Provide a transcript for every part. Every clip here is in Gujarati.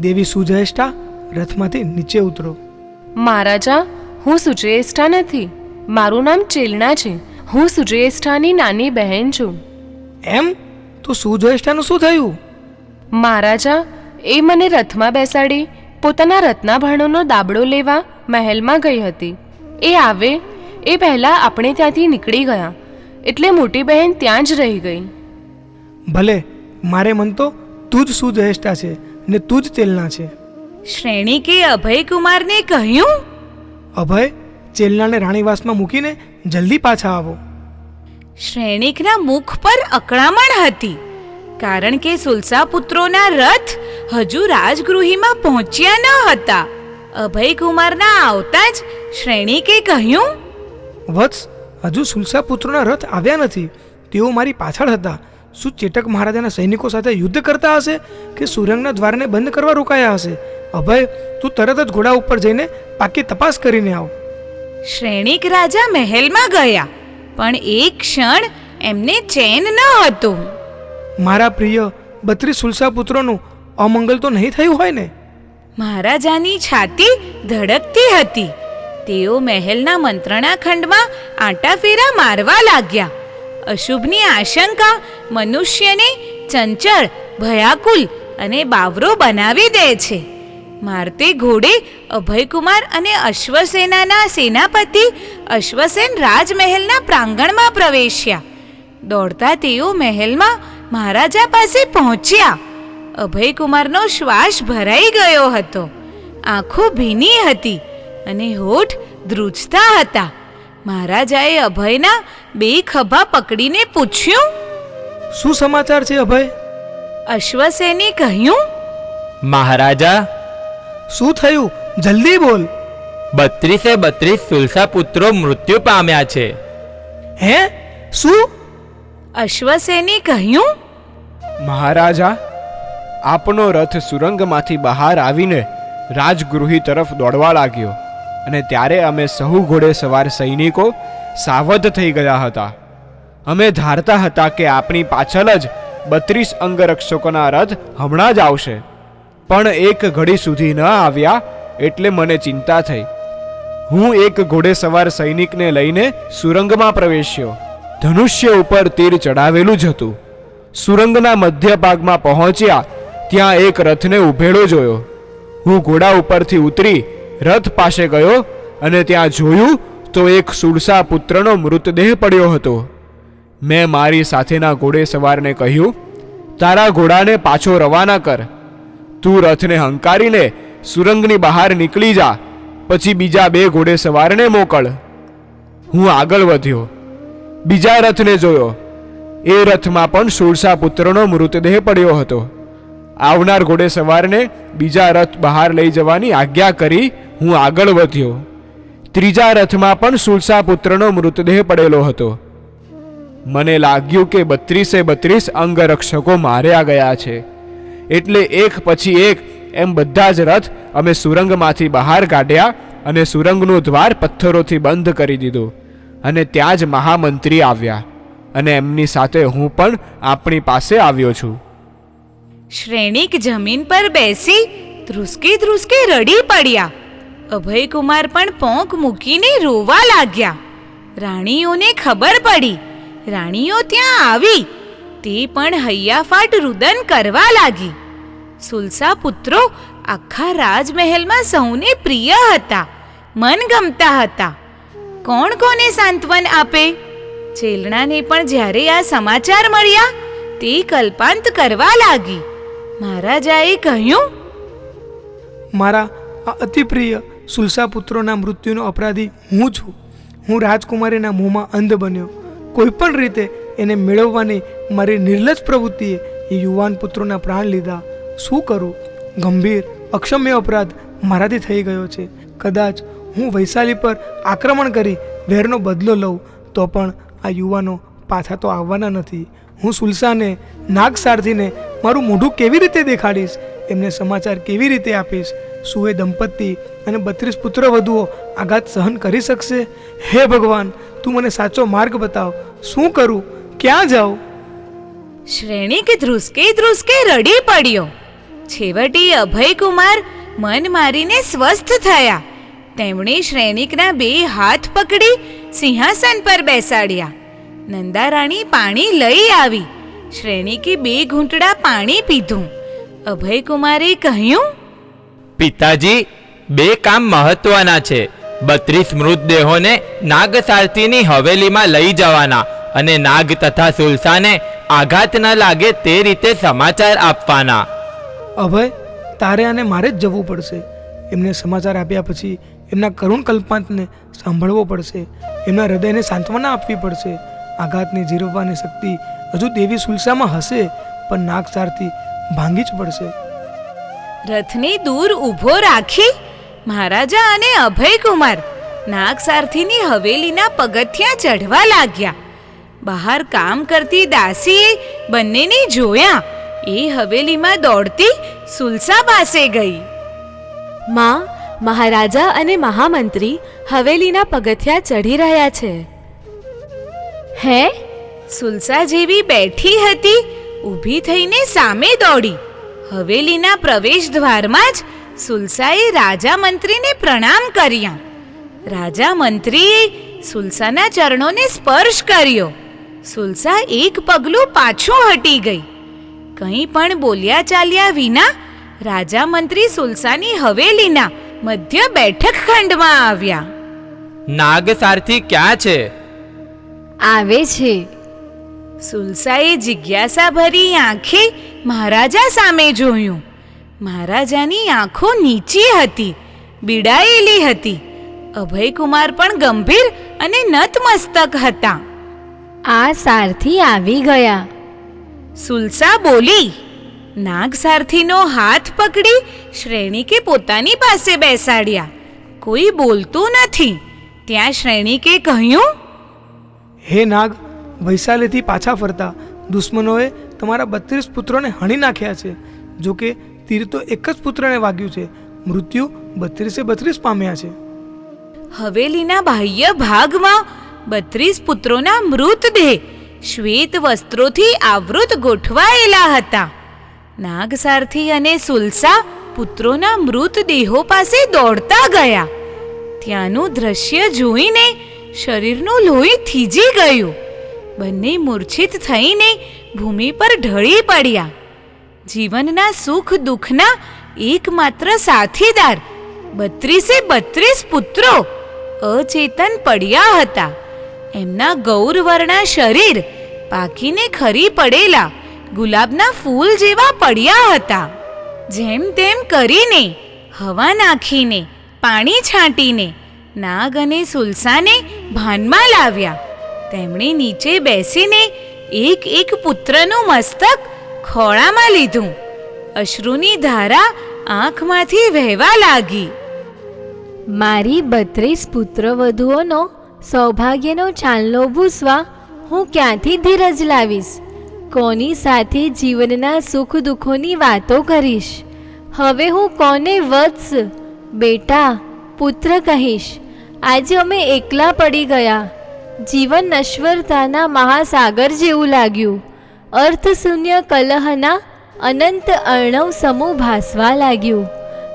દેવી સુજયેષ્ઠા, રથમાંથી નીચે ઉતરો. મહારાજા, હું સુજયેષ્ઠા નથી. મારું નામ ચેલણા છે. હું સુજયેષ્ઠાની નાની બહેન છું. એમ? તો સુજયેષ્ઠાનું શું થયું? મહારાજા, એ મને રથમાં બેસાડી પોતાના રત્નાભરણોનો દાબડો લેવા મહેલમાં ગઈ હતી. એ આવે એ પહેલાં આપણે ત્યાંથી નીકળી ગયા, એટલે મોટી બહેન ત્યાં જ રહી ગઈ. ભલે, મારે મન તો તું જ સુજયેષ્ઠા છે ને તું જ ચેલના છે. શ્રેણિકે અભયકુમારને કહ્યું, અભય, ચેલનાને રાણીવાસમાં મૂકીને જલ્દી પાછા આવો. શ્રેણિકના મુખ પર અકળામણ હતી, કારણ કે સુલસાપુત્રોના રથ હજુ રાજગૃહીમાં પહોંચ્યા ન હતા. અભયકુમારના આવતા જ શ્રેણિકે કહ્યું, વત્સ, હજુ સુલસાપુત્રોના રથ આવ્યા નથી. તેઓ મારી પાછળ હતા. શું ચેટક મહારાજાના સૈનિકો સાથે યુદ્ધ કરતા હશે કે સુરંગના દ્વારને બંધ કરવા રોકાયા હશે? અભય, તું તરત જ ઘોડા ઉપર જઈને પાકી તપાસ કરીને આવ. શ્રેણિક રાજા મહેલમાં ગયા, પણ એક ક્ષણ એમને ચેન ન હતું. મારા પ્રિય 32 સુલસાપુત્રોનું અમંગલ તો નહીં થયું હોય ને? મહારાજાની છાતી ધડકતી હતી. તેઓ મહેલના મંત્રણા ખંડમાં આંટાફેરા મારવા લાગ્યા. અશુભની આશંકા મનુષ્યને ચંચળ, ભયાકુલ અને બાવરો બનાવી દે છે. મારતે ઘોડે અભયકુમાર અને અશ્વસેનાના સેનાપતિ અશ્વસેન રાજમહેલના પ્રાંગણમાં પ્રવેશ્યા. દોડતા તેઓ મહેલમાં મહારાજા પાસે પહોંચ્યા. અભયકુમારનો શ્વાસ ભરાઈ ગયો હતો. આંખો ભીની હતી અને હોઠ ધ્રુજતા હતા. મહારાજાએ અભયના 2 ખભા પકડીને પૂછ્યું, શું સમાચાર છે અભય? અશ્વસેને કહ્યું, મહારાજા, શું થયું? જલ્દી બોલ. 32 સુલસાપુત્રો મૃત્યુ પામ્યા છે. હે? શું? અશ્વસેને કહ્યું, મહારાજા, આપનો રથ સુરંગમાંથી બહાર આવીને રાજગૃહી તરફ દોડવા લાગ્યો અને ત્યારે અમે સહુ ઘોડે સવાર સૈનિકો સાવધ થઈ ગયા હતા. અમે ધારતા હતા કે આપણી પાછળ જ 32 અંગરક્ષકોના રથ હમણાં જ આવશે, પણ એક ઘડી સુધી ન આવ્યા એટલે મને ચિંતા થઈ. હું એક ઘોડે સવાર સૈનિકને લઈને સુરંગમાં પ્રવેશ્યો. ધનુષ્ય ઉપર તીર ચડાવેલું જ હતું. સુરંગના મધ્ય ભાગમાં પહોંચ્યા ત્યાં એક રથને ઊભેલો જોયો. હું ઘોડા ઉપરથી ઉતરી રથ પાસે ગયો અને ત્યાં જોયું તો એક સુરસા પુત્રનો મૃતદેહ પડ્યો હતો. મેં મારી સાથેના ઘોડે સવારને કહ્યું, તારા ઘોડાને પાછો રવાના કર. તું રથને હંકારીને સુરંગની બહાર નીકળી જા, પછી બીજા 2 ઘોડે સવારને મોકલ. હું આગળ વધ્યો, બીજા રથને જોયો. એ રથમાં પણ સુરસા પુત્રનો મૃતદેહ પડ્યો હતો. આવનાર ઘોડે સવારને બીજા રથ બહાર લઈ જવાની આજ્ઞા કરી હું આગળ વધ્યો. ત્રીજા રથમાં પણ સુરસા પુત્રનો મૃતદેહ પડેલો હતો. મને લાગ્યું કે 32 અંગરક્ષકો માર્યા ગયા છે, એટલે એક પછી એક એમ બધા જ રથ અમે સુરંગમાંથી બહાર કાઢ્યા અને સુરંગનું દ્વાર પથ્થરોથી બંધ કરી દીધું. અને ત્યાં જ મહામંત્રી આવ્યા અને એમની સાથે હું પણ આપણી પાસે આવ્યો છું. શ્રેણિક જમીન પર બેસી ધ્રુસકે ધ્રુસકે રડી પડ્યા. અભયકુમાર પણ પોંક મૂકીને રોવા લાગ્યા. રાણીઓને ખબર પડી. રાણીઓ ત્યાં આવી. તે પણ હૈયાફાટ રુદન કરવા લાગી. સુલસા પુત્રો આખા રાજમહેલમાં સૌને પ્રિય હતા, મનગમતા હતા. કોણ કોને સાંત્વન આપે? ચેલણાને પણ જ્યારે આ સમાચાર મળ્યા તે કલ્પાંત કરવા લાગી. મહારાજાએ કહ્યું, મારા આ અતિ પ્રિય સુલસા પુત્રોના મૃત્યુનો અપરાધી હું છું. હું રાજકુમારીના મોહમાં અંધ બન્યો. કોઈ પણ રીતે એને મેળવવાની મારી નિર્લજ પ્રવૃત્તિએ એ યુવાન પુત્રોના પ્રાણ લીધા. શું કરું? ગંભીર અક્ષમ્ય અપરાધ મારાથી થઈ ગયો છે. કદાચ હું વૈશાલી પર આક્રમણ કરી વેરનો બદલો લઉં તો પણ આ યુવાનો પાછા તો આવવાના નથી. હું સુલસાને, નાગસારથીને મારું મોઢું કેવી રીતે દેખાડીશ? એમને સમાચાર કેવી રીતે આપીશ? શું એ દંપતી અને 32 પુત્રવધુઓ આઘાત સહન કરી શકશે? હે ભગવાન, તું મને સાચો માર્ગ બતાવ. શું કરું? ક્યાં જાઉં? શ્રેણિક ધ્રુસકે ધ્રુસકે રડી પડ્યો. છેવટે અભયકુમાર મન મારીને સ્વસ્થ થયા. તેમણે શ્રેણિકના 2 હાથ પકડી સિંહાસન પર બેસાડ્યા. નંદારાણી પાણી લઈ આવી. શ્રેણિકે 2 ઘૂંટડા પાણી પીધું. અભયકુમારે કહ્યું, પિતાજી, 2 કામ મહત્વના છે. 32 મૃતદેહોને નાગસારથીની હવેલીમાં લઈ જવાના અને નાગ તથા સુલસાને આઘાત ન લાગે તે રીતે સમાચાર આપવાના. અભય, તારે અને મારે જ જવું પડશે. એમને સમાચાર આપ્યા પછી એમના કરુણ કલ્પાંતને સાંભળવો પડશે. એમના હૃદયને સાંત્વના આપવી પડશે. આઘાતને જીરવવાની શક્તિ હજુ દેવી સુલસામાં હશે, પણ નાગસારથી ભાંગી જ પડશે. રથને દૂર ઊભો રાખી મહારાજા અને અભયકુમાર નાગસારથીની હવેલીના પગથિયાં ચઢવા લાગ્યા. બહાર કામ કરતી દાસીએ બંનેને જોયા. એ હવેલીમાં દોડતી સુલસા પાસે ગઈ. માં, મહારાજા અને મહામંત્રી હવેલીના પગથિયાં ચઢી રહ્યા છે. હે? સુલસા જેવી બેઠી હતી, ઊભી થઈને સામે દોડી. હવેલીના પ્રવેશ દ્વારમાં જ સુલસાએ રાજા મંત્રીને પ્રણામ કર્યા. રાજા મંત્રીએ સુલસાના ચરણોને સ્પર્શ કર્યો. સુલસા એક પગલું પાછું હટી ગઈ. કંઈ પણ બોલ્યા ચાલ્યા વિના રાજા મંત્રી સુલસાની હવેલીના મધ્ય બેઠક ખંડમાં આવ્યા. નાગસારથી ક્યાં છે? આવે છે. સુલસાએ જિજ્ઞાસા ભરી આંખે મહારાજા સામે જોયું. મહારાજાની આંખો નીચી હતી, બીડાયેલી હતી. અભયકુમાર પણ ગંભીર અને નતમસ્તક હતા. આ સારથી આવી ગયા. સુલસા બોલી. નાગસારથીનો હાથ પકડી શ્રેણિકે પોતાની પાસે બેસાડ્યા. કોઈ બોલતું નથી. ત્યાં શ્રેણિકે કહ્યું, હે નાગ, વૈશાલીથી પાછા ફરતા દુશ્મનોએ તમારા 32 પુત્રોને હણી નાખ્યા છે. જોકે તીર તો એક જ પુત્રને વાગ્યું છે. મૃત્યુ 32 પામ્યા છે. હવેલીના બાહ્ય ભાગમાં 32 પુત્રોના મૃતદેહ શ્વેત વસ્ત્રોથી આવૃત ગોઠવાયેલા હતા. નાગસારથી અને સુલસા પુત્રોના મૃતદેહો પાસે દોડતા ગયા. ત્યાંનું દ્રશ્ય જોઈને શરીરનું લોહી થીજી ગયું. બંને મૂર્છિત થઈને ભૂમિ પર ઢળી પડ્યા. જીવનના સુખ દુઃખના એકમાત્ર સાથીદાર 32 પુત્રો અચેતન પડ્યા હતા. એમના ગૌરવર્ણા શરીર પાકીને ખરી પડેલા ગુલાબના ફૂલ જેવા પડ્યા હતા. જેમ તેમ કરીને, હવા નાખીને, પાણી છાંટીને નાગ અને સુલસાને ભાનમાં લાવ્યા. તેમણે નીચે બેસીને એક એક પુત્રનું મસ્તક ખોળામાં લીધું. અશ્રુની ધારા આંખમાંથી વહેવા લાગી. મારી 32 પુત્રવધુઓનો સૌભાગ્યનો ચાંદલો ભૂસવા હું ક્યાંથી ધીરજ લાવીશ? કોની સાથે જીવનના સુખ દુઃખોની વાતો કરીશ? હવે હું કોને વત્સ, બેટા, પુત્ર કહીશ? આજે અમે એકલા પડી ગયા. જીવન નશ્વરતાના મહાસાગર જેવું લાગ્યું. અર્થશૂન્ય કલહના અનંત અર્ણવ સમૂહ ભાસવા લાગ્યું.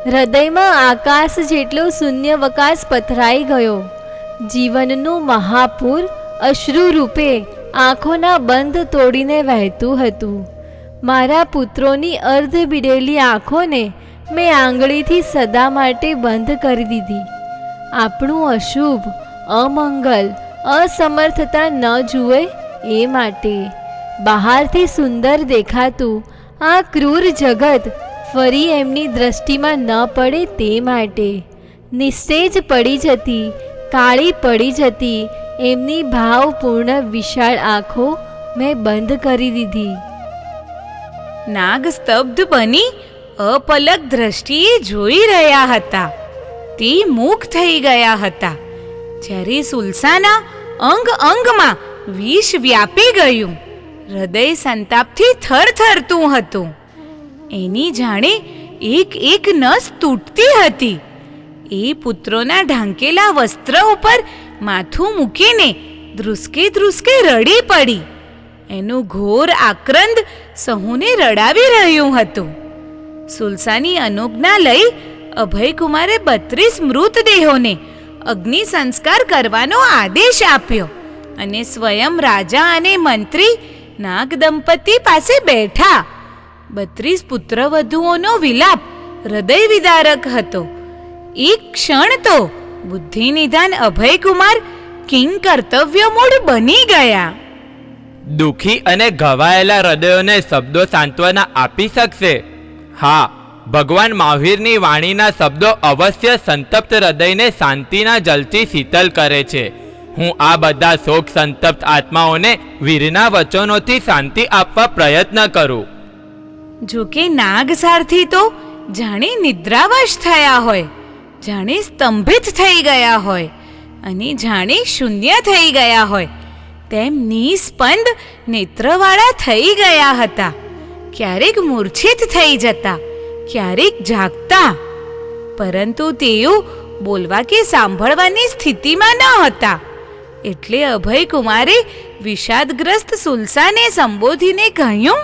હૃદયમાં આકાશ જેટલો શૂન્યવકાશ પથરાઈ ગયો. જીવનનું મહાપૂર અશ્રુ રૂપે આંખોના બંધ તોડીને વહેતું હતું. મારા પુત્રોની અર્ધ બીડેલી આંખોને મેં આંગળીથી સદા માટે બંધ કરી દીધી. આપણું અશુભ, અમંગલ, અસમર્થતા ન જુએ એ માટે. બહારથી સુંદર દેખાતું આ ક્રૂર જગત ફરી એમની દ્રષ્ટિમાં ન પડે તે માટે. નિસ્તેજ પડી જતી, કાળી પડી જતી એમની ભાવપૂર્ણ વિશાળ આંખો મેં બંધ કરી દીધી. નાગ સ્તબ્ધ બની અપલક દ્રષ્ટિએ જોઈ રહ્યા હતા. તે મૂક થઈ ગયા હતા. જ્યારે સુલસાના અંગ અંગમાં વિષ વ્યાપી ગયું. હૃદય સંતાપથી થરથરતું હતું. એની જાણે એક એક નસ તૂટતી હતી. એ પુત્રોના ઢાંકેલા વસ્ત્ર ઉપર માથું મૂકીને ધ્રુસકે ધ્રુસકે રડી પડી. એનું ઘોર આક્રંદ સહુને રડાવી રહ્યું હતું. સુલસાની અનુજ્ઞા લઈ અભયકુમારે 32 મૃતદેહોને અગ્નિ સંસ્કાર કરવાનો આદેશ આપ્યો અને સ્વયં રાજા અને મંત્રી નાગ દંપતી પાસે બેઠા. 32 પુત્રવધુઓનો વિલાપ હૃદય વિદારક હતો. એક ક્ષણ તો બુદ્ધિનિધાન અભયકુમાર કિંગ કર્તવ્યમૂઢ બની ગયા. દુઃખી અને ઘવાયેલા હૃદયોને શબ્દો સાંત્વના આપી શકશે? હા, ભગવાન મહાવીરની વાણીના શબ્દો અવશ્ય સંતપ્ત હૃદયને શાંતિના જલથી શીતલ કરે છે. હું આ બધા શોક સંતપ્ત આત્માઓને વીરના વચનોથી શાંતિ આપવા પ્રયત્ન કરું. જોકે નાગ સારથી તો જાણે નિદ્રાવશ થયા હોય, જાણે સ્તંભિત થઈ ગયા હોય અને જાણે શૂન્ય થઈ ગયા હોય તેમ નિસ્પંદ નેત્રવાળા થઈ ગયા હતા. ક્યારેક મૂર્છિત થઈ જતા, ક્યારેક જાગતા, પરંતુ તેઓ બોલવા કે સાંભળવાની સ્થિતિમાં ન હતા. એટલે અભયકુમારે વિષાદગ્રસ્ત સુલસાને સંબોધીને કહ્યું,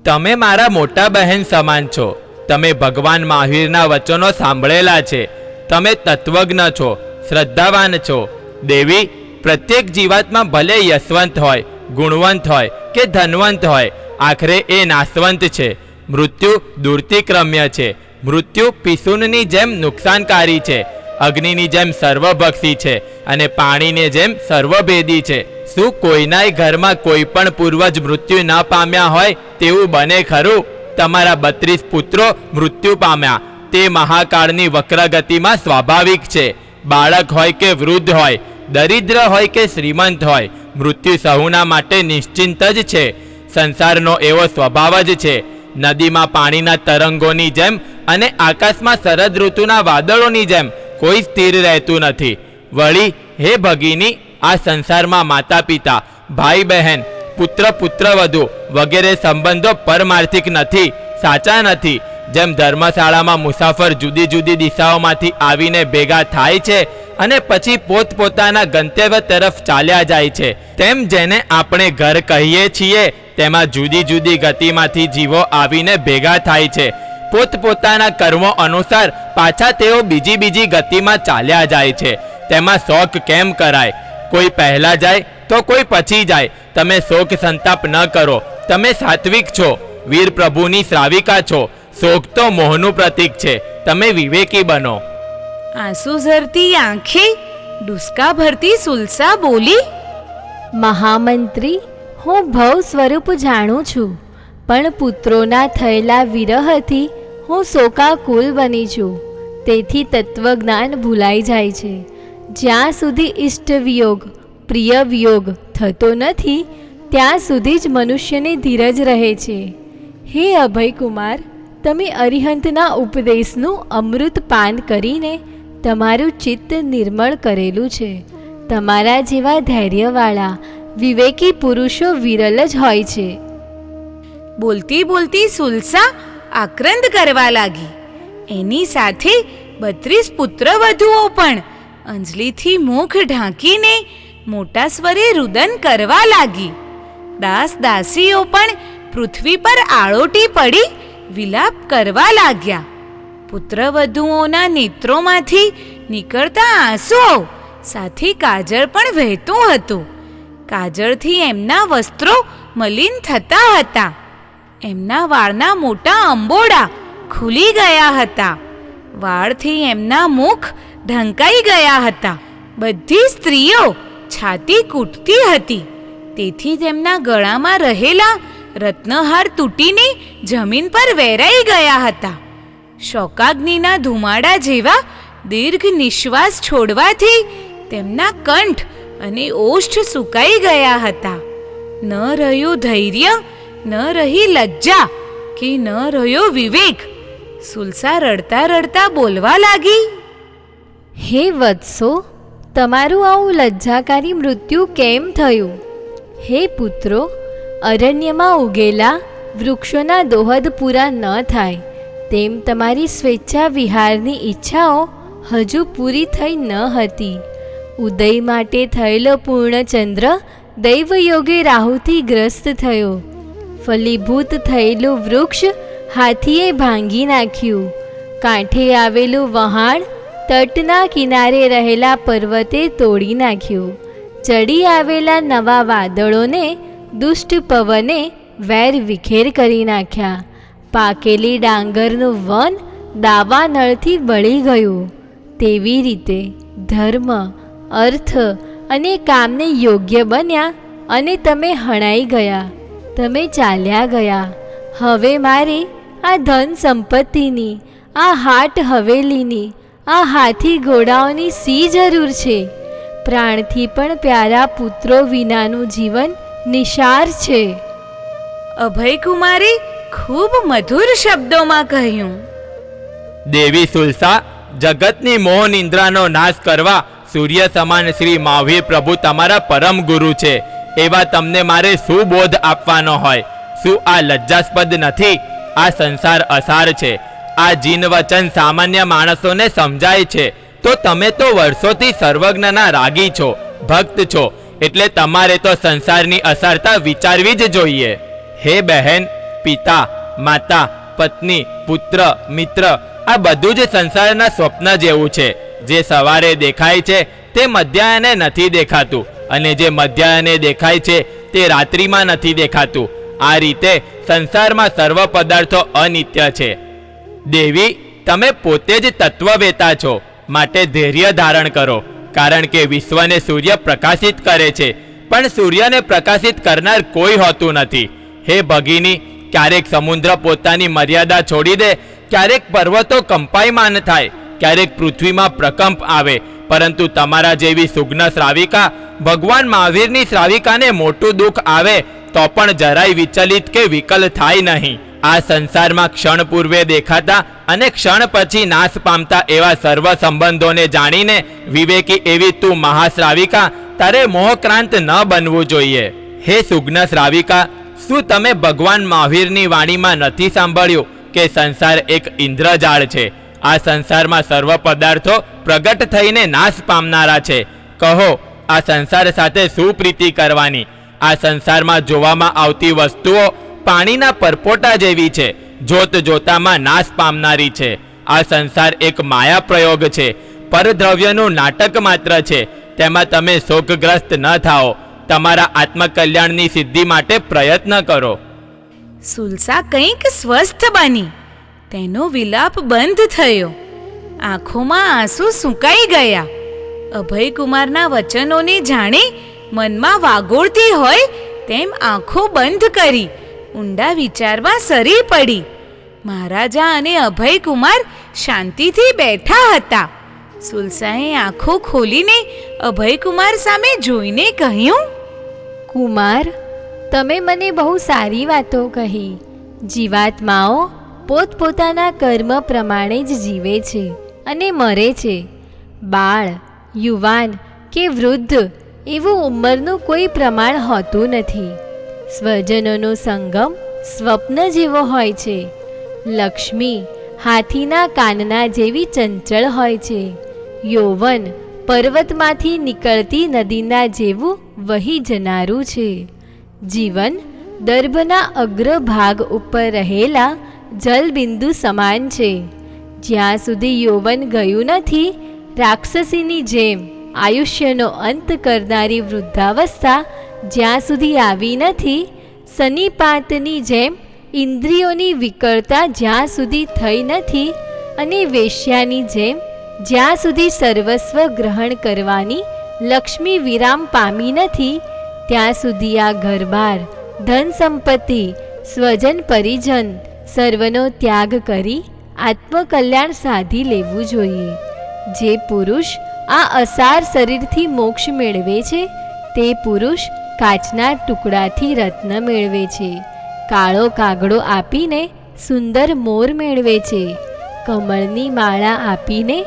તમે મારા મોટા બહેન સમાન છો. તમે ભગવાન મહાવીરના વચનો સાંભળેલા છે. તમે તત્વજ્ઞ છો, શ્રદ્ધાવાન છો. દેવી, પ્રત્યેક જીવાતમાં ભલે યશવંત હોય, ગુણવંત હોય કે ધનવંત હોય, આખરે એ નાશવંત છે. મૃત્યુ દુર્તિક્રમ્ય છે. મૃત્યુ પિસુનની જેમ નુકસાનકારી છે, અગ્નિની જેમ સર્વભક્ષી છે અને પાણીની જેમ સર્વભેદી છે. શું કોઈનાય ઘરમાં કોઈ પણ પૂર્વજ મૃત્યુ ન પામ્યા હોય તેવું બને ખરું? તમારા 32 પુત્રો મૃત્યુ પામ્યા તે મહાકાળની વક્રગતિમાં સ્વાભાવિક છે. બાળક હોય કે વૃદ્ધ હોય, દરિદ્ર હોય કે શ્રીમંત હોય, મૃત્યુ સહુના માટે નિશ્ચિંત જ છે. સંસારનો એવો સ્વભાવ જ છે. નદીમાં પાણીના તરંગોની જેમ અને આકાશમાં શરદ ઋતુના વાદળોની જેમ કોઈ સ્થિર રહેતું નથી. વળી હે ભગિની, આ સંસારમાં માતા પિતા, ભાઈ બહેન, પુત્ર પુત્રવધુ વગેરે સંબંધો પરમાર્થિક નથી, સાચા નથી. જેમ ધર્મશાળામાં મુસાફર જુદી જુદી દિશાઓમાંથી આવીને ભેગા થાય છે અને પછી પોતપોતાના ગંતવ્ય તરફ ચાલ્યા જાય છે, તેમ જેને આપણે ઘર કહીએ છીએ તેમાં જુદી જુદી ગતિમાંથી જીવો આવીને ભેગા થાય છે. પોતપોતાના કર્મો અનુસાર પાછા તેઓ બીજી ગતિમાં ચાલ્યા જાય છે. તેમાં શોક કેમ કરાય? કોઈ પહેલા જાય તો કોઈ પછી જાય. તમે શોક સંતાપ ન કરો. તમે સાત્વિક છો, વીર પ્રભુની શ્રાવિકા છો. શોક તો મોહનું પ્રતીક છે. તમે વિવેકી બનો. આંસુ ઝરતી આંખે ડુસકા ભરતી સુલસા બોલી, મહામંત્રી, હું ભવ સ્વરૂપ જાણું છું, પણ પુત્રોના થયેલા વિરહથી હું શોકાકુલ બની છું. તેથી તત્વજ્ઞાન ભૂલાઈ જાય છે. જ્યાં સુધી ઇષ્ટ વિયોગ, પ્રિય વિયોગ થતો નથી ત્યાં સુધી જ મનુષ્યની ધીરજ રહે છે. હે અભયકુમાર, તમે અરિહંતના ઉપદેશનું અમૃત પાન કરીને તમારું ચિત્ત નિર્મળ કરેલું છે. તમારા જેવા ધૈર્યવાળા વિવેકી પુરુષો વિરલ જ હોય છે. બોલતી બોલતી સુલસા આક્રંદ કરવા લાગી. એની સાથે 32 પુત્રવધુઓ પણ અંજલિથી મુખ ઢાંકીને મોટા સ્વરે રુદન કરવા લાગી. દાસ દાસીઓ પણ પૃથ્વી પર આળોટી પડી વિલાપ કરવા લાગ્યા. પુત્રવધુઓના નેત્રોમાંથી નીકળતા આંસુઓ સાથે કાજળ પણ વહેતું હતું. કાજળથી એમના વસ્ત્રો મલિન થતા હતા. એમના વાળના મોટા અંબોડા ખુલી ગયા હતા. વાળથી એમના મુખ ઢંકાઈ ગયા હતા. બધી સ્ત્રીઓ છાતી કૂટતી હતી. તેથી તેમના ગળામાં રહેલા રત્નહાર તૂટીને જમીન પર વેરાઈ ગયા હતા. શોકાગ્નિના ધુમાડા જેવા દીર્ઘ નિશ્વાસ છોડવાથી તેમના કંઠ અને ઓષ્ઠ સુકાઈ ગયા હતા. ન રહ્યું ધૈર્ય, ન રહી લજ્જા કે ન રહ્યો વિવેક. સુલસા રડતા રડતા બોલવા લાગી, હે વત્સો, તમારું આવું લજ્જાકારી મૃત્યુ કેમ થયું? હે પુત્રો, અરણ્યમાં ઉગેલા વૃક્ષોના દોહદ પૂરા ન થાય તેમ તમારી સ્વેચ્છા વિહારની ઈચ્છાઓ હજુ પૂરી થઈ ન હતી. ઉદય માટે થયેલો પૂર્ણચંદ્ર દૈવયોગે રાહુથી ગ્રસ્ત થયો. ફલીભૂત થયેલું વૃક્ષ હાથીએ ભાંગી નાખ્યું. કાંઠે આવેલું વહાણ તટના કિનારે રહેલા પર્વતે તોડી નાખ્યું. ચડી આવેલા નવા વાદળોને દુષ્ટ પવને વેર વિખેર કરી નાખ્યા. પાકેલી ડાંગરનું વન દાવાનળથી બળી ગયું. તેવી રીતે ધર્મ, અર્થ અને કામને યોગ્ય બન્યા અને તમે હણાઈ ગયા, તમે ચાલ્યા ગયા. હવે મારે આ ધન સંપત્તિની, આ હાટ હવેલીની, આ હાથી ઘોડાઓની શી જરૂર છે? પ્રાણથી પણ પ્યારા પુત્રો વિનાનું જીવન નિશાર છે. અભયકુમારે ખૂબ મધુર શબ્દોમાં કહ્યું. દેવી સુલસા, જગતની મોહ નિંદ્રાનો નાશ કરવા સૂર્ય સમાન શ્રી મહાવીર પ્રભુ તમારા પરમ ગુરુ છે. એવા તમને મારે શું બોધ આપવાનો હોય? શું આ લજ્જાસ્પદ નથી? આ સંસાર અસાર છે. આ જીન વચન સામાન્ય માણસોને સમજાય છે, તો તમે તો વર્ષોથી સર્વજ્ઞના રાગી છો, ભક્ત છો, એટલે તમારે તો સંસારની અસારતા વિચારવી જ જોઈએ. હે બહેન, પિતા, માતા, પત્ની, પુત્ર, મિત્ર, આ બધું જ સંસારના સ્વપ્ન જેવું છે. જે સવારે દેખાય છે તે મધ્યાહને નથી દેખાતું, અને જે મધ્યાહને દેખાય છે તે રાત્રિમાં નથી દેખાતું. આ રીતે સંસારમાં સર્વ પદાર્થો અનિત્ય છે. દેવી, તમે પોતે જ તત્વવેતા છો, માટે ધૈર્ય ધારણ કરો, કારણ કે વિશ્વને સૂર્ય પ્રકાશિત કરે છે, પણ સૂર્યને પ્રકાશિત કરનાર કોઈ હોતું નથી. હે ભગિની, ક્યારેક સમુદ્ર પોતાની મર્યાદા છોડી દે, ક્યારેક પર્વતો કંપાયમાન થાય, ક્યારેક પૃથ્વીમાં પ્રકંપ આવે, પરંતુ તમારા જેવી સુગ્ન શ્રાવિકા, ભગવાન મહાવીરની શ્રાવિકાને મોટું દુઃખ આવે તો પણ જરાય વિચલિત કે વિકલ થાય નહીં. આ સંસારમાં ક્ષણ પૂર્વે દેખાતા અને ક્ષણ પછી નાશ પામતા એવા સર્વ સંબંધોને જાણીને વિવેકી એવી તું મહાશ્રાવિકા, તારે મોહક્રાંત ન બનવું જોઈએ. હે સુગ્ન શ્રાવિકા, શું તમે ભગવાન મહાવીરની વાણીમાં નથી સાંભળ્યું કે સંસાર એક ઇન્દ્રજાળ છે? આ સંસારમાં સર્વ પદાર્થો પ્રગટ થઈને નાશ પામનારા છે. કહો, આ સંસાર સાથે શું પ્રીતિ કરવાની? આ સંસારમાં જોવામાં આવતી વસ્તુઓ પાણીના પરપોટા જેવી છે, જોત જોતામાં નાશ પામનારી છે. આ સંસાર એક માયા પ્રયોગ છે, પરદ્રવ્યનું નાટક માત્ર છે. તેમાં તમે શોકગ્રસ્ત ન થાઓ, તમારા આત્મકલ્યાણની સિદ્ધિ માટે પ્રયત્ન કરો. સુલસા કંઈક સ્વસ્થ બની. તેનો વિલાપ બંધ થયો. આંખોમાં આંસુ સૂકાઈ ગયા. અભયકુમારના વચનોને જાણે મનમાં વાગોળતી હોય તેમ આંખો બંધ કરી ઊંડા વિચારમાં સરી પડી. મહારાજા અને અભયકુમાર શાંતિથી બેઠા હતા. સુલસાએ આંખો ખોલીને અભયકુમાર સામે જોઈને કહ્યું, કુમાર, તમે મને બહુ સારી વાતો કહી. જીવાત્માઓ પોતપોતાના કર્મ પ્રમાણે જ જીવે છે અને મરે છે. બાળ, યુવાન કે વૃદ્ધ એવું ઉંમરનું કોઈ પ્રમાણ હોતું નથી. સ્વજનોનો સંગમ સ્વપ્ન જેવો હોય છે. લક્ષ્મી હાથીના કાનના જેવી ચંચળ હોય છે. યૌવન પર્વતમાંથી નીકળતી નદીના જેવું વહી જનારું છે. જીવન દર્ભના અગ્રભાગ ઉપર રહેલા જલબિંદુ સમાન છે. જ્યાં સુધી યૌવન ગયું નથી, રાક્ષસીની જેમ આયુષ્યનો અંત કરનારી વૃદ્ધાવસ્થા જ્યાં સુધી આવી નથી, સનીપાતની જેમ ઇન્દ્રિયોની વિકળતા જ્યાં સુધી થઈ નથી, અને વેશ્યાની જેમ જ્યાં સુધી સર્વસ્વ ગ્રહણ કરવાની લક્ષ્મી વિરામ પામી નથી, ત્યાં સુધી આ ઘરબાર, ધન સંપત્તિ, સ્વજન પરિજન સર્વનો ત્યાગ કરી આત્મકલ્યાણ સાધી લેવું જોઈએ. જે પુરુષ આ અસાર શરીરથી મોક્ષ મેળવે છે તે પુરુષ કાચના ટુકડાથી રત્ન મેળવે છે, કાળો કાગડો આપીને સુંદર મોર મેળવે છે, કમળની માળા આપીને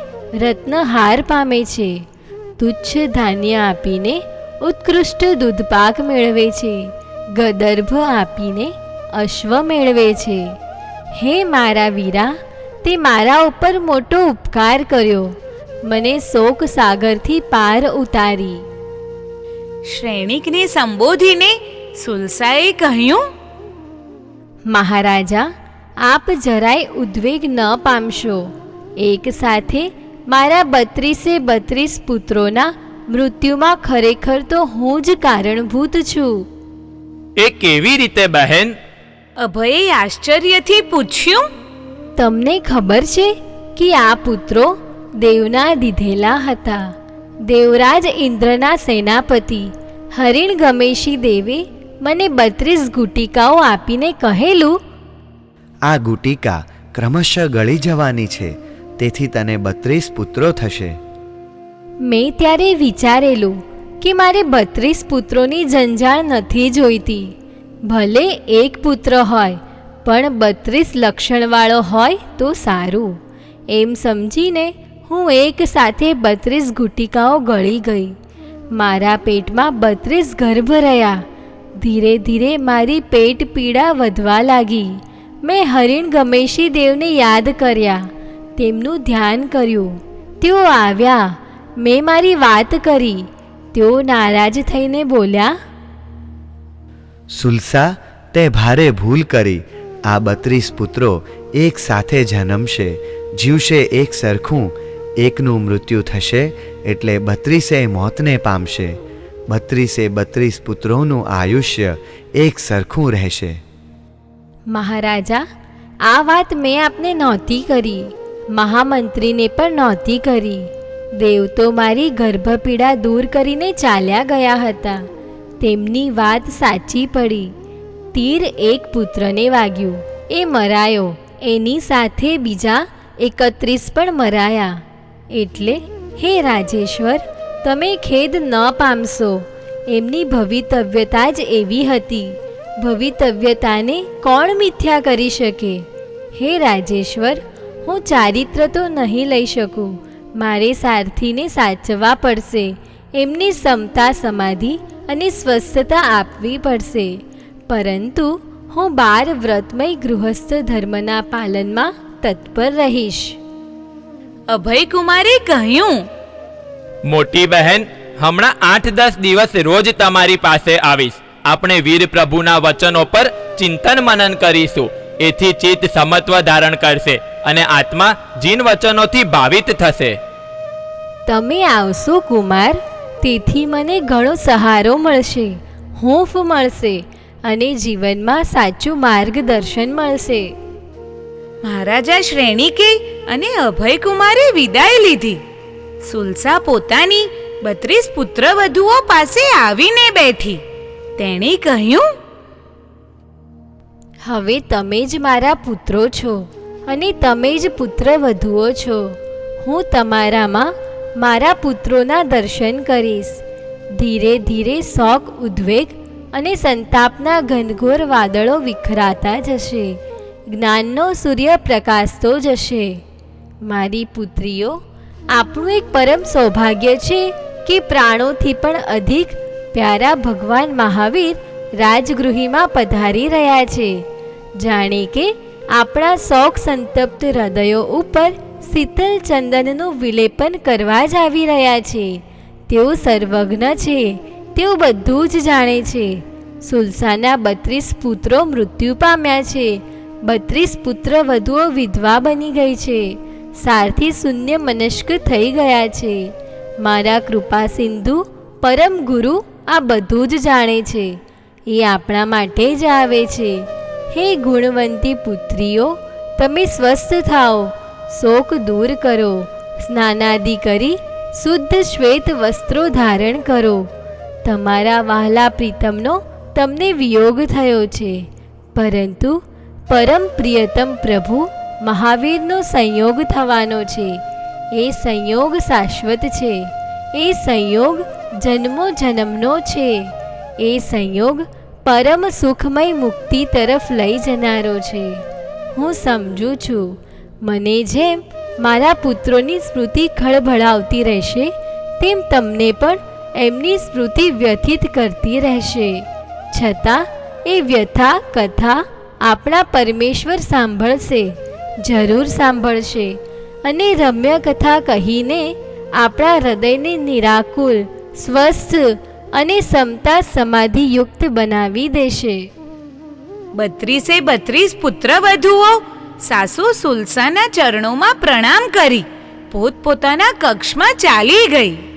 રત્નહાર પામે છે, તુચ્છ ધાન્ય આપીને ઉત્કૃષ્ટ દૂધપાક મેળવે છે, ગદર્ભ આપીને અશ્વ મેળવે છે. હે મારા વીરા, તે મારા ઉપર મોટો ઉપકાર કર્યો, મને શોક સાગરથી પાર ઉતારી. શ્રેણિકને સંબોધીને સુલસાએ કહ્યું, મહારાજા, આપ જરાય ઉદ્વેગ ન પામશો. એક સાથે મારા 32 પુત્રોના મૃત્યુમાં ખરેખર તો હું જ કારણભૂત છું. એ કેવી રીતે બહેન? અભયે આશ્ચર્યથી પૂછ્યું. તમને ખબર છે કે આ પુત્રો દેવના દીધેલા હતા. દેવરાજ ઇન્દ્રના સેનાપતિ હરિણગમેશી દેવે મને 32 ગુટિકાઓ આપીને કહેલું, આ ગુટિકા ક્રમશઃ ગળી જવાની છે, તેથી તને 32 પુત્રો થશે. મેં ત્યારે વિચારેલું કે મારે 32 પુત્રોની જંજાળ નથી જોઈતી. ભલે એક પુત્ર હોય પણ 32 લક્ષણવાળો હોય તો સારું. એમ સમજીને હું એક સાથે 32 ગુટિકાઓ ગળી ગઈ. મારા પેટમાં 32 ગર્ભ રહ્યા. ધીરે ધીરે મારી પેટ પીડા વધવા લાગી. મેં હરિણગમેશી દેવને યાદ કર્યા, તેમનું ધ્યાન કર્યું. તેઓ આવ્યા, મેં મારી વાત કરી. તેઓ નારાજ થઈને બોલ્યા, સુલસા, તે ભારે ભૂલ કરી. આ 32 પુત્રો એક સાથે જન્મશે, જીવશે એક સરખું. એકનું મૃત્યુ થશે એટલે 32 મોતને પામશે. 32 પુત્રોનું આયુષ્ય એક સરખું રહેશે. મહારાજા, આ વાત મેં આપને નહોતી કરી, મહામંત્રીને પણ નહોતી કરી. દેવ તો મારી ગર્ભપીડા દૂર કરીને ચાલ્યા ગયા હતા. તેમની વાત સાચી પડી. તીર એક પુત્રને વાગ્યું, એ મરાયો. એની સાથે બીજા 31 પણ મરાયા. એટલે હે રાજેશ્વર, તમે ખેદ ન પામશો. એમની ભવિતવ્યતા જ એવી હતી. ભવિતવ્યતાને કોણ મિથ્યા કરી શકે? હે રાજેશ્વર, હું ચારિત્ર તો નહીં લઈ શકું. મારે સારથીને સાચવવા પડશે. એમની સમતા, સમાધિ અને સ્વસ્થતા આપવી પડશે. પરંતુ હું 12 વ્રતમય ગૃહસ્થ ધર્મના પાલનમાં તત્પર રહીશ. અભયકુમારે કહ્યું, મોટી બહેન, હમણાં 8-10 દિવસ રોજ તમારી પાસે આવીશ. આપણે વીર પ્રભુના વચનો પર ચિંતન મનન કરીશું. એથી ચિત્ત સમત્વ ધારણ કરશે અને આત્મા જીન વચનોથી ભાવિત થશે. તમે આવશો કુમાર, તેથી મને ઘણો સહારો મળશે, હૂંફ મળશે અને જીવનમાં સાચું માર્ગદર્શન મળશે. મહારાજા શ્રેણીકે અને અભયકુમારે વિદાય લીધી. સુલસા પોતાની 32 પુત્રવધુઓ પાસે આવીને બેઠી. તેણે કહ્યું, હવે તમે જ મારા પુત્રો છો અને તમે જ પુત્રવધુઓ છો. હું તમારામાં મારા પુત્રોના દર્શન કરીશ. ધીરે ધીરે શોક, ઉદ્વેગ અને સંતાપના ઘનઘોર વાદળો વિખરાતા જશે. જ્ઞાનનો સૂર્ય પ્રકાશતો જશે. મારી પુત્રીઓ, આપણું એક પરમ સૌભાગ્ય છે કે પ્રાણોથી પણ અધિક પ્યારા ભગવાન મહાવીર રાજગૃહીમાં પધારી રહ્યા છે. જાણે કે આપણા શોક સંતપ્ત હૃદયો ઉપર શીતલ ચંદનનું વિલેપન કરવા જ આવી રહ્યા છે. તેઓ સર્વજ્ઞ છે, તેઓ બધું જ જાણે છે. સુલસાના 32 પુત્રો મૃત્યુ પામ્યા છે. 32 પુત્રવધુઓ વિધવા બની ગઈ છે. સારથી શૂન્ય મનસ્ક થઈ ગયા છે. મારા કૃપા સિંધુ પરમ ગુરુ આ બધું જ જાણે છે. એ આપણા માટે જ આવે છે. હે ગુણવંતી પુત્રીઓ, તમે સ્વસ્થ થાઓ, શોક દૂર કરો, સ્નાનાદિ કરી શુદ્ધ શ્વેત વસ્ત્રો ધારણ કરો. તમારા વહાલા પ્રીતમનો તમને વિયોગ થયો છે, પરંતુ પરમ પ્રિયતમ પ્રભુ મહાવીરનો સંયોગ થવાનો છે. એ સંયોગ શાશ્વત છે. એ સંયોગ જન્મો જન્મનો છે. એ સંયોગ પરમ સુખમય મુક્તિ તરફ લઈ જનારો છે. હું સમજું છું. મને જેમ મારા પુત્રોની સ્મૃતિ ખળભળાવતી રહેશે, તેમ તમને પણ એમની સ્મૃતિ વ્યથિત કરતી રહેશે. છતાં એ વ્યથા કથા આપણા પરમેશ્વર સાંભળશે, જરૂર સાંભળશે અને રમ્ય કથા કહીને આપણા હૃદયને નિરાકુલ, સ્વસ્થ અને સમતા સમાધિયુક્ત બનાવી દેશે. 32 પુત્રવધુઓ સાસુ સુલસાના ચરણોમાં પ્રણામ કરી પોતપોતાના કક્ષમાં ચાલી ગઈ.